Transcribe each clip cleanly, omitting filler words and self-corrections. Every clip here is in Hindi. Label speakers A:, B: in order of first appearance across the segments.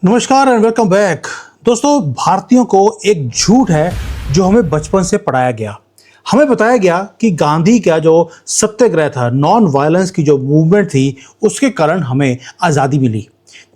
A: नमस्कार एंड वेलकम बैक। दोस्तों, भारतीयों को एक झूठ है जो हमें बचपन से पढ़ाया गया। हमें बताया गया कि गांधी का जो सत्याग्रह था, नॉन वायलेंस की जो मूवमेंट थी, उसके कारण हमें आज़ादी मिली।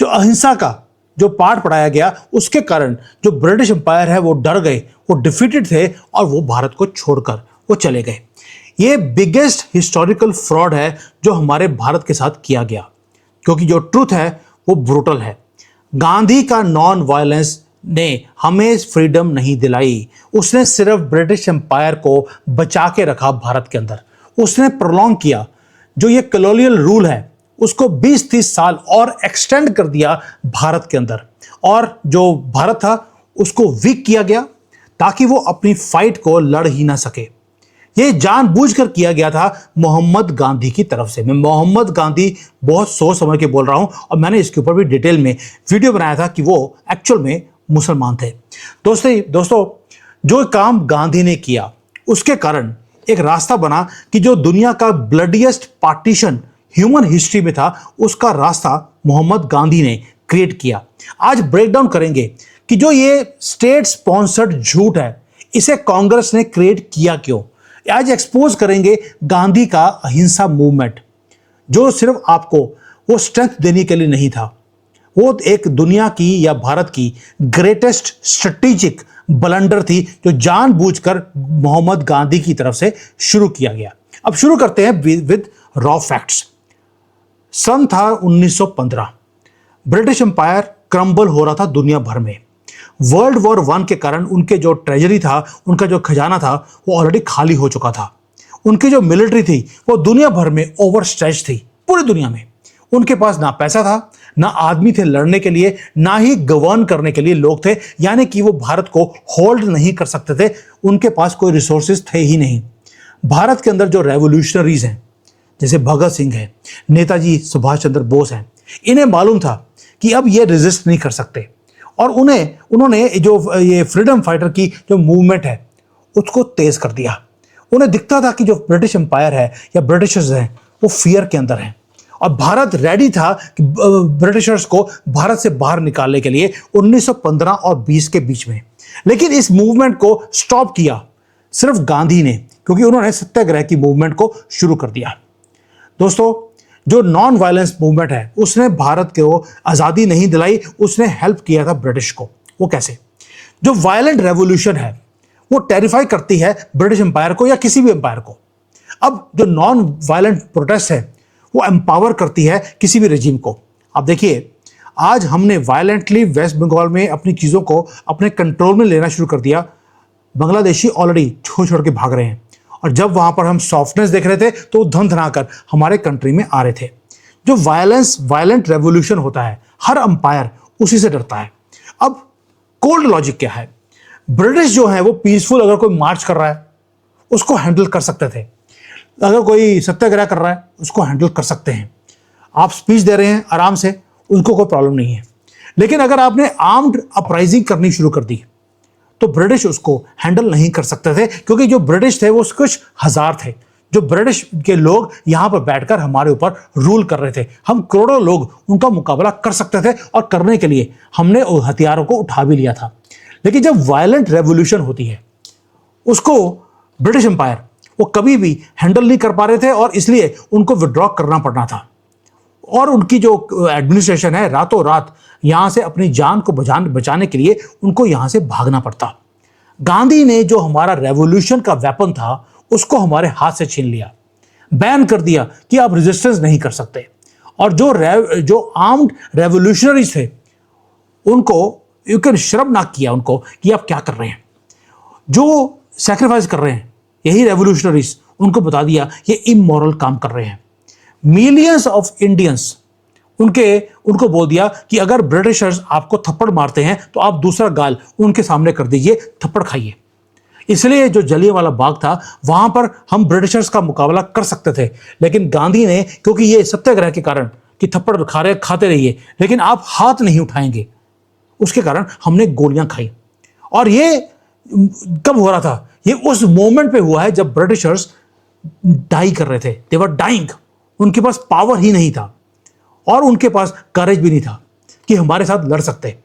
A: जो अहिंसा का जो पाठ पढ़ाया गया, उसके कारण जो ब्रिटिश एम्पायर है वो डर गए, वो डिफीटेड थे और वो भारत को छोड़कर वो चले गए। ये बिगेस्ट हिस्टोरिकल फ्रॉड है जो हमारे भारत के साथ किया गया, क्योंकि जो ट्रूथ है वो ब्रूटल है। गांधी का नॉन वायलेंस ने हमें फ्रीडम नहीं दिलाई, उसने सिर्फ ब्रिटिश एम्पायर को बचा के रखा भारत के अंदर। उसने प्रोलॉन्ग किया जो ये कॉलोनियल रूल है उसको 20-30 साल और एक्सटेंड कर दिया भारत के अंदर, और जो भारत था उसको वीक किया गया ताकि वो अपनी फाइट को लड़ ही ना सके। ये जानबूझकर किया गया था मोहम्मद गांधी की तरफ से। मैं मोहम्मद गांधी बहुत सोच समझ के बोल रहा हूं, और मैंने इसके ऊपर भी डिटेल में वीडियो बनाया था कि वो एक्चुअल में मुसलमान थे। दोस्तों, जो काम गांधी ने किया उसके कारण एक रास्ता बना कि जो दुनिया का ब्लडीएस्ट पार्टीशन ह्यूमन हिस्ट्री में था, उसका रास्ता मोहम्मद गांधी ने क्रिएट किया। आज ब्रेक डाउन करेंगे कि जो ये स्टेट स्पॉन्सर्ड झूठ है, इसे कांग्रेस ने क्रिएट किया क्यों। आज एक्सपोज करेंगे गांधी का अहिंसा मूवमेंट, जो सिर्फ आपको वो स्ट्रेंथ देने के लिए नहीं था, वो एक दुनिया की या भारत की ग्रेटेस्ट स्ट्रेटेजिक ब्लंडर थी जो जानबूझकर मोहम्मद गांधी की तरफ से शुरू किया गया। अब शुरू करते हैं विद रॉ फैक्ट्स। सन था 1915। ब्रिटिश एम्पायर क्रम्बल हो रहा था दुनिया भर में। वर्ल्ड वॉर 1 के कारण उनके जो ट्रेजरी था, उनका जो खजाना था, वो ऑलरेडी खाली हो चुका था। उनकी जो मिलिट्री थी वो दुनिया भर में ओवर स्ट्रेच थी। पूरी दुनिया में उनके पास ना पैसा था, ना आदमी थे लड़ने के लिए, ना ही गवर्न करने के लिए लोग थे, यानी कि वो भारत को होल्ड नहीं कर सकते थे। उनके पास कोई रिसोर्सेज थे ही नहीं। भारत के अंदर जो रेवोल्यूशनरीज हैं, जैसे भगत सिंह है, नेताजी सुभाष चंद्र बोस हैं, इन्हें मालूम था कि अब ये रेजिस्ट नहीं कर सकते, और उन्होंने जो ये फ्रीडम फाइटर की जो मूवमेंट है उसको तेज कर दिया। उन्हें दिखता था कि जो ब्रिटिश एम्पायर है या ब्रिटिशर्स हैं वो फियर के अंदर हैं, और भारत रेडी था कि ब्रिटिशर्स को भारत से बाहर निकालने के लिए 1915 और 20 के बीच में। लेकिन इस मूवमेंट को स्टॉप किया सिर्फ गांधी ने, क्योंकि उन्होंने सत्याग्रह की मूवमेंट को शुरू कर दिया। दोस्तों, जो नॉन वायलेंस मूवमेंट है उसने भारत को आज़ादी नहीं दिलाई, उसने हेल्प किया था ब्रिटिश को। वो कैसे? जो वायलेंट रेवोल्यूशन है वो टेरिफाई करती है ब्रिटिश एम्पायर को या किसी भी एम्पायर को। अब जो नॉन वायलेंट प्रोटेस्ट है वो एम्पावर करती है किसी भी रेजिम को। अब देखिए, आज हमने वायलेंटली वेस्ट बंगाल में अपनी चीज़ों को अपने कंट्रोल में लेना शुरू कर दिया। बांग्लादेशी ऑलरेडी छोड़ के भाग रहे हैं, और जब वहां पर हम सॉफ्टनेस देख रहे थे तो धन धनाकर हमारे कंट्री में आ रहे थे। जो वायलेंट रेवोल्यूशन होता है, हर अंपायर उसी से डरता है। अब कोल्ड लॉजिक क्या है? ब्रिटिश जो है वो पीसफुल, अगर कोई मार्च कर रहा है उसको हैंडल कर सकते थे, अगर कोई सत्याग्रह कर रहा है उसको हैंडल कर सकते हैं। आप स्पीच दे रहे हैं आराम से, उनको कोई प्रॉब्लम नहीं है। लेकिन अगर आपने आर्म्ड अपराइजिंग करनी शुरू कर दी तो ब्रिटिश उसको हैंडल नहीं कर सकते थे, क्योंकि जो ब्रिटिश थे वो कुछ हजार थे। जो ब्रिटिश के लोग यहां पर बैठकर हमारे ऊपर रूल कर रहे थे, हम करोड़ों लोग उनका मुकाबला कर सकते थे, और करने के लिए हमने हथियारों को उठा भी लिया था। लेकिन जब वायलेंट रेवोल्यूशन होती है उसको ब्रिटिश एम्पायर वो कभी भी हैंडल नहीं कर पा रहे थे, और इसलिए उनको विड्रॉ करना पड़ना था। और उनकी जो एडमिनिस्ट्रेशन है, रातों रात यहां से अपनी जान को बचाने के लिए उनको यहां से भागना पड़ता। गांधी ने जो हमारा रेवोल्यूशन का वेपन था उसको हमारे हाथ से छीन लिया, बैन कर दिया कि आप रेजिस्टेंस नहीं कर सकते। और जो आर्म्ड रेवोल्यूशनरीज थे उनको यू कैन शर्मनाक किया उनको कि आप क्या कर रहे हैं, जो सेक्रीफाइस कर रहे हैं। यही रेवोल्यूशनरीज उनको बता दिया ये इमोरल काम कर रहे हैं। मिलियंस ऑफ इंडियंस उनको बोल दिया कि अगर ब्रिटिशर्स आपको थप्पड़ मारते हैं तो आप दूसरा गाल उनके सामने कर दीजिए, थप्पड़ खाइए। इसलिए जो जलियांवाला बाग था वहां पर हम ब्रिटिशर्स का मुकाबला कर सकते थे, लेकिन गांधी ने, क्योंकि ये सत्याग्रह के कारण कि थप्पड़ खाते रहिए लेकिन आप हाथ नहीं उठाएंगे, उसके कारण हमने गोलियां खाई। और ये कब हो रहा था? ये उस मोमेंट पे हुआ है जब ब्रिटिशर्स डाई कर रहे थे, दे वर डाइंग। उनके पास पावर ही नहीं था और उनके पास करेज भी नहीं था कि हमारे साथ लड़ सकते।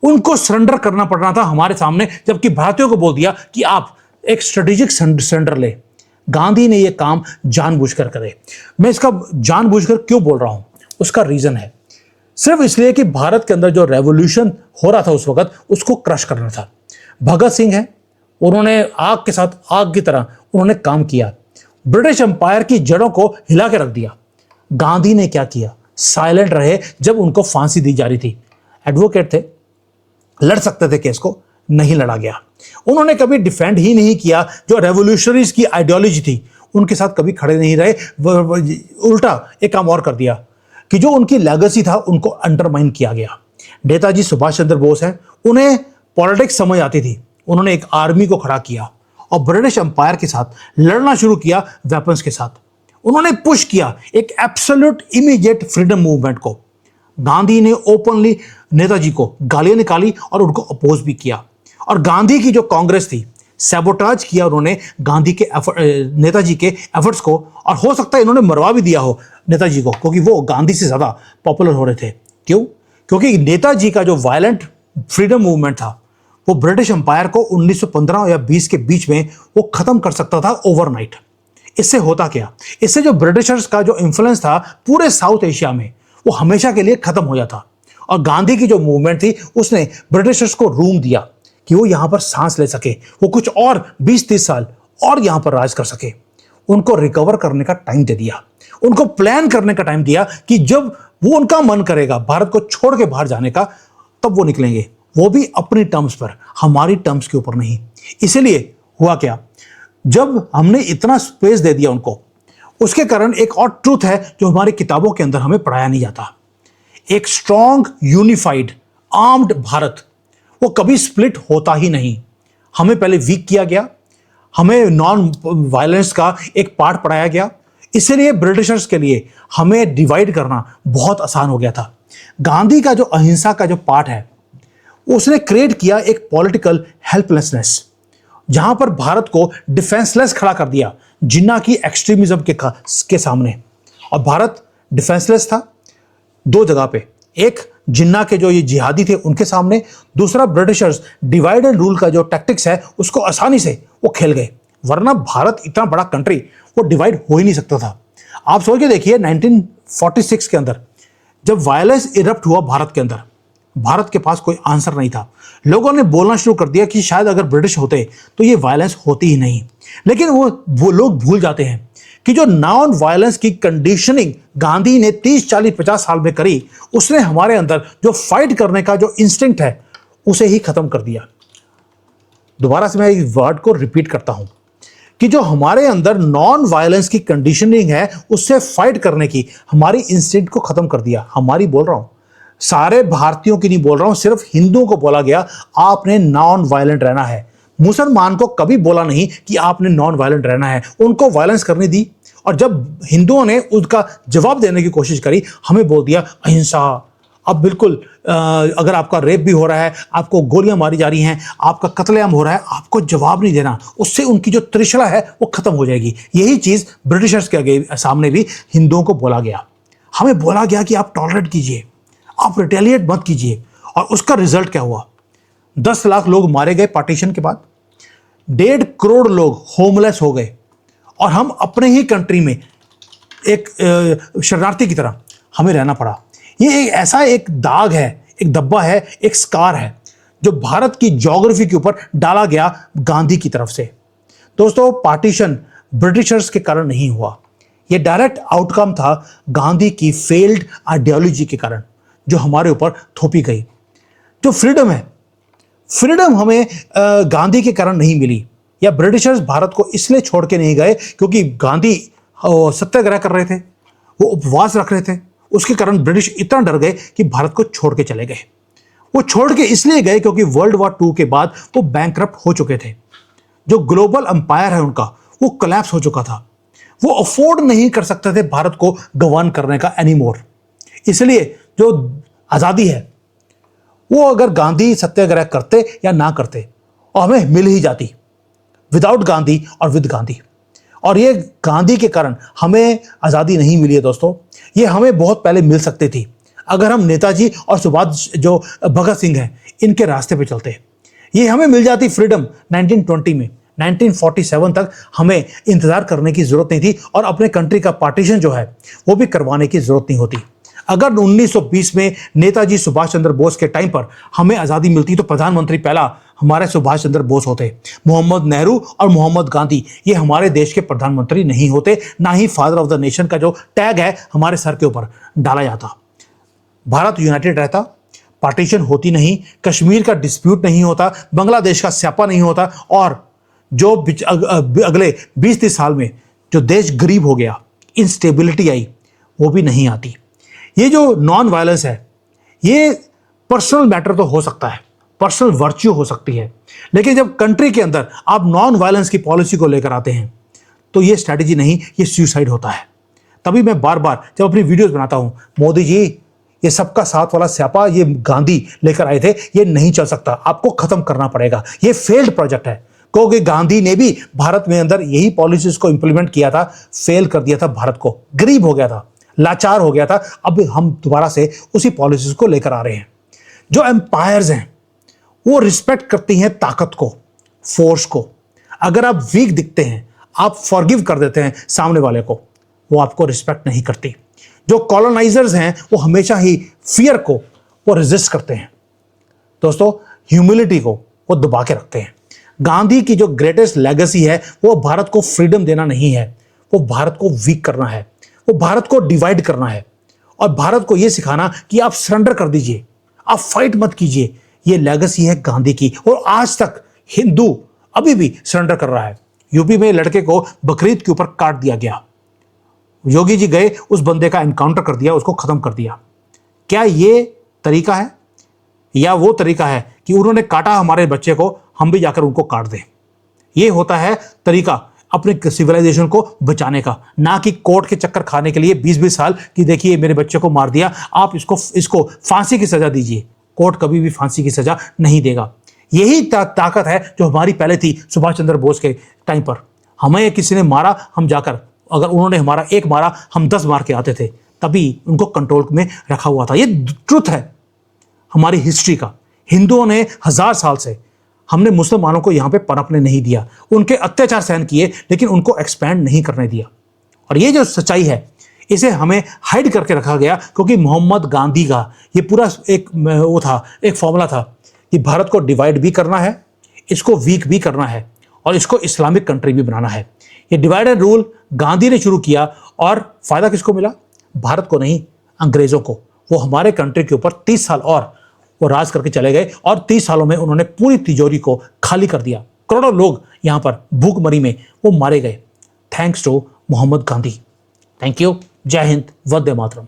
A: उनको सरेंडर करना पड़ना था हमारे सामने, जबकि भारतीयों को बोल दिया कि आप एक स्ट्रेटेजिक सरेंडर ले। गांधी ने यह काम जानबूझकर करे। मैं इसका जानबूझकर क्यों बोल रहा हूं, उसका रीजन है सिर्फ इसलिए कि भारत के अंदर जो रेवोल्यूशन हो रहा था उस वक्त, उसको क्रश करना था। भगत सिंह है, उन्होंने आग के साथ आग की तरह उन्होंने काम किया, ब्रिटिश एम्पायर की जड़ों को हिला के रख दिया। गांधी ने क्या किया, साइलेंट रहे जब उनको फांसी दी जा रही थी। एडवोकेट थे, लड़ सकते थे केस को, नहीं लड़ा गया। उन्होंने कभी डिफेंड ही नहीं किया जो रेवोल्यूशनरीज की आइडियोलॉजी थी, उनके साथ कभी खड़े नहीं रहे। उल्टा एक काम और कर दिया कि जो उनकी लेगेसी था उनको अंडरमाइन किया गया। नेताजी सुभाष चंद्र बोस हैं, उन्हें पॉलिटिक्स समझ आती थी, उन्होंने एक आर्मी को खड़ा किया और ब्रिटिश एम्पायर के साथ लड़ना शुरू किया वेपन्स के साथ। उन्होंने पुश किया एक एब्सोल्यूट इमीडिएट फ्रीडम मूवमेंट को। गांधी ने ओपनली नेताजी को गालियां निकाली और उनको अपोज भी किया। और गांधी की जो कांग्रेस थी, सैबोटाज किया उन्होंने गांधी के नेताजी के एफर्ट्स को, और हो सकता है इन्होंने मरवा भी दिया हो नेताजी को, क्योंकि वो गांधी से ज्यादा पॉपुलर हो रहे थे। क्यों? क्योंकि नेताजी का जो वायलेंट फ्रीडम मूवमेंट था वो ब्रिटिश एम्पायर को 1915 या 20 के बीच में वो खत्म कर सकता था ओवरनाइट। इससे होता क्या, इससे जो ब्रिटिशर्स का जो इन्फ्लुएंस था पूरे साउथ एशिया में, वो हमेशा के लिए खत्म हो जाता। और गांधी की जो मूवमेंट थी उसने ब्रिटिशर्स को रूम दिया कि वो यहां पर सांस ले सके, वो कुछ और 20-30 साल और यहां पर राज कर सके। उनको रिकवर करने का टाइम दे दिया, उनको प्लान करने का टाइम दिया कि जब वो उनका मन करेगा भारत को छोड़ के बाहर जाने का, तब वो निकलेंगे, वो भी अपनी टर्म्स पर, हमारी टर्म्स के ऊपर नहीं। इसलिए हुआ क्या, जब हमने इतना स्पेस दे दिया उनको, उसके कारण एक और ट्रूथ है जो हमारी किताबों के अंदर हमें पढ़ाया नहीं जाता। एक स्ट्रॉन्ग यूनिफाइड आर्म्ड भारत वो कभी स्प्लिट होता ही नहीं। हमें पहले वीक किया गया, हमें नॉन वायलेंस का एक पार्ट पढ़ाया गया, इसलिए ब्रिटिशर्स के लिए हमें डिवाइड करना बहुत आसान हो गया था। गांधी का जो अहिंसा का जो पार्ट है, उसने क्रिएट किया एक पॉलिटिकल हेल्पलेसनेस, जहां पर भारत को डिफेंसलेस खड़ा कर दिया जिन्ना की एक्सट्रीमिज्म के सामने। और भारत डिफेंसलेस था दो जगह पे, एक जिन्ना के जो ये जिहादी थे उनके सामने, दूसरा ब्रिटिशर्स डिवाइड एंड रूल का जो टैक्टिक्स है उसको आसानी से वो खेल गए। वरना भारत इतना बड़ा कंट्री वो डिवाइड हो ही नहीं सकता था। आप सोच के देखिए 1946 के अंदर जब वायलेंस इरप्ट हुआ भारत के अंदर, भारत के पास कोई आंसर नहीं था। लोगों ने बोलना शुरू कर दिया कि शायद अगर ब्रिटिश होते तो ये वायलेंस होती ही नहीं। लेकिन वो लोग भूल जाते हैं कि जो नॉन वायलेंस की कंडीशनिंग गांधी ने 30, 40, 50 साल में करी, उसने हमारे अंदर जो फाइट करने का जो इंस्टिंक्ट है उसे ही खत्म कर दिया। दोबारा से मैं इस वर्ड को रिपीट करता हूं कि जो हमारे अंदर नॉन वायलेंस की कंडीशनिंग है उससे फाइट करने की हमारी इंस्टिंक्ट को खत्म कर दिया। हमारी बोल रहा हूं, सारे भारतीयों की नहीं बोल रहा हूं, सिर्फ हिंदुओं को बोला गया आपने नॉन वायलेंट रहना है। मुसलमान को कभी बोला नहीं कि आपने नॉन वायलेंट रहना है, उनको वायलेंस करने दी। और जब हिंदुओं ने उसका जवाब देने की कोशिश करी, हमें बोल दिया अहिंसा। अब बिल्कुल अगर आपका रेप भी हो रहा है, आपको गोलियां मारी जा रही हैं, आपका कत्लेआम हो रहा है, आपको जवाब नहीं देना, उससे उनकी जो त्रिशला है वो खत्म हो जाएगी। यही चीज ब्रिटिशर्स के सामने भी हिंदुओं को बोला गया। हमें बोला गया कि आप टॉलरेट कीजिए, आप रिटेलिएट मत कीजिए। और उसका रिजल्ट क्या हुआ, 10 लाख लोग मारे गए पार्टीशन के बाद, 1.5 करोड़ लोग होमलेस हो गए, और हम अपने ही कंट्री में एक शरणार्थी की तरह हमें रहना पड़ा। ये एक ऐसा एक दाग है, एक धब्बा है, एक स्कार है जो भारत की ज्योग्राफी के ऊपर डाला गया गांधी की तरफ से। दोस्तों, पार्टीशन ब्रिटिशर्स के कारण नहीं हुआ, ये डायरेक्ट आउटकम था गांधी की फेल्ड आइडियोलॉजी के कारण जो हमारे ऊपर थोपी गई। जो फ्रीडम है, फ्रीडम हमें गांधी के कारण नहीं मिली, या ब्रिटिशर्स भारत को इसलिए छोड़ के नहीं गए क्योंकि गांधी सत्याग्रह कर रहे थे, वो उपवास रख रहे थे, उसके कारण ब्रिटिश इतना डर गए कि भारत को छोड़ के चले गए। वो छोड़ के इसलिए गए क्योंकि वर्ल्ड वॉर 2 के बाद वो बैंकरप्ट हो चुके थे। जो ग्लोबल एम्पायर है उनका वो कोलैप्स हो चुका था, वो अफोर्ड नहीं कर सकते थे भारत को गवर्न करने का एनीमोर। इसलिए जो आज़ादी है वो अगर गांधी सत्याग्रह करते या ना करते और हमें मिल ही जाती, विदाउट गांधी और विद गांधी। और ये गांधी के कारण हमें आज़ादी नहीं मिली है दोस्तों, ये हमें बहुत पहले मिल सकती थी अगर हम नेताजी और सुभाष जो भगत सिंह हैं इनके रास्ते पे चलते। ये हमें मिल जाती फ्रीडम 1920 में। 1947 तक हमें इंतजार करने की जरूरत नहीं थी और अपने कंट्री का पार्टीशन जो है वो भी करवाने की जरूरत नहीं होती। अगर 1920 में नेताजी सुभाष चंद्र बोस के टाइम पर हमें आज़ादी मिलती तो प्रधानमंत्री पहला हमारे सुभाष चंद्र बोस होते। मोहम्मद नेहरू और मोहम्मद गांधी ये हमारे देश के प्रधानमंत्री नहीं होते, ना ही फादर ऑफ द नेशन का जो टैग है हमारे सर के ऊपर डाला जाता। भारत यूनाइटेड रहता, पार्टीशन होती नहीं, कश्मीर का डिस्प्यूट नहीं होता, बांग्लादेश का स्यापा नहीं होता और जो अगले 20-30 साल में जो देश गरीब हो गया, इंस्टेबिलिटी आई, वो भी नहीं आती। ये जो नॉन वायलेंस है ये पर्सनल मैटर तो हो सकता है, पर्सनल वर्च्यू हो सकती है, लेकिन जब कंट्री के अंदर आप नॉन वायलेंस की पॉलिसी को लेकर आते हैं तो ये स्ट्रैटेजी नहीं, ये सुसाइड होता है। तभी मैं बार बार जब अपनी वीडियोस बनाता हूं, मोदी जी ये सबका साथ वाला स्यापा ये गांधी लेकर आए थे, ये नहीं चल सकता, आपको खत्म करना पड़ेगा, ये फेल्ड प्रोजेक्ट है। क्योंकि गांधी ने भी भारत में अंदर यही पॉलिसीज को इंप्लीमेंट किया था, फेल कर दिया था, भारत को गरीब हो गया था, लाचार हो गया था। अब हम दोबारा से उसी पॉलिसीज को लेकर आ रहे हैं। जो एम्पायर्स हैं वो रिस्पेक्ट करती हैं ताकत को, फोर्स को। अगर आप वीक दिखते हैं, आप फॉरगिव कर देते हैं सामने वाले को, वो आपको रिस्पेक्ट नहीं करती। जो कॉलोनाइजर्स हैं वो हमेशा ही फियर को वो रेजिस्ट करते हैं। दोस्तों, ह्यूमिलिटी को वो दबा के रखते हैं। गांधी की जो ग्रेटेस्ट लेगेसी है वो भारत को फ्रीडम देना नहीं है, वो भारत को वीक करना है, वो भारत को डिवाइड करना है और भारत को यह सिखाना कि आप सरेंडर कर दीजिए, आप फाइट मत कीजिए। ये लेगेसी है गांधी की और आज तक हिंदू अभी भी सरेंडर कर रहा है। यूपी में लड़के को बकरीद के ऊपर काट दिया गया, योगी जी गए, उस बंदे का एनकाउंटर कर दिया, उसको खत्म कर दिया। क्या ये तरीका है या वो तरीका है कि उन्होंने काटा हमारे बच्चे को, हम भी जाकर उनको काट दें? ये होता है तरीका अपने सिविलाइजेशन को बचाने का, ना कि कोर्ट के चक्कर खाने के लिए 20-20 साल कि देखिए मेरे बच्चे को मार दिया, आप इसको फांसी की सजा दीजिए। कोर्ट कभी भी फांसी की सजा नहीं देगा। यही ताकत है जो हमारी पहले थी सुभाष चंद्र बोस के टाइम पर। हमें किसी ने मारा, हम जाकर, अगर उन्होंने हमारा एक मारा हम 10 मार के आते थे, तभी उनको कंट्रोल में रखा हुआ था। ये ट्रुथ है हमारी हिस्ट्री का। हिंदुओं ने 1000 साल से, हमने मुसलमानों को यहां पे पनपने नहीं दिया, उनके अत्याचार सहन किए लेकिन उनको एक्सपैंड नहीं करने दिया। और ये जो सच्चाई है इसे हमें हाइड करके रखा गया क्योंकि मोहम्मद गांधी का ये पूरा एक वो था, एक फॉर्मूला था कि भारत को डिवाइड भी करना है, इसको वीक भी करना है और इसको इस्लामिक कंट्री भी बनाना है। ये डिवाइड एंड रूल गांधी ने शुरू किया और फायदा किसको मिला? भारत को नहीं, अंग्रेजों को। वो हमारे कंट्री के ऊपर 30 साल और वो राज करके चले गए और 30 सालों में उन्होंने पूरी तिजोरी को खाली कर दिया। करोड़ों लोग यहां पर भूखमरी में वो मारे गए। Thanks to Mohammad Gandhi. Thank you. जय हिंद, वंदे मातरम।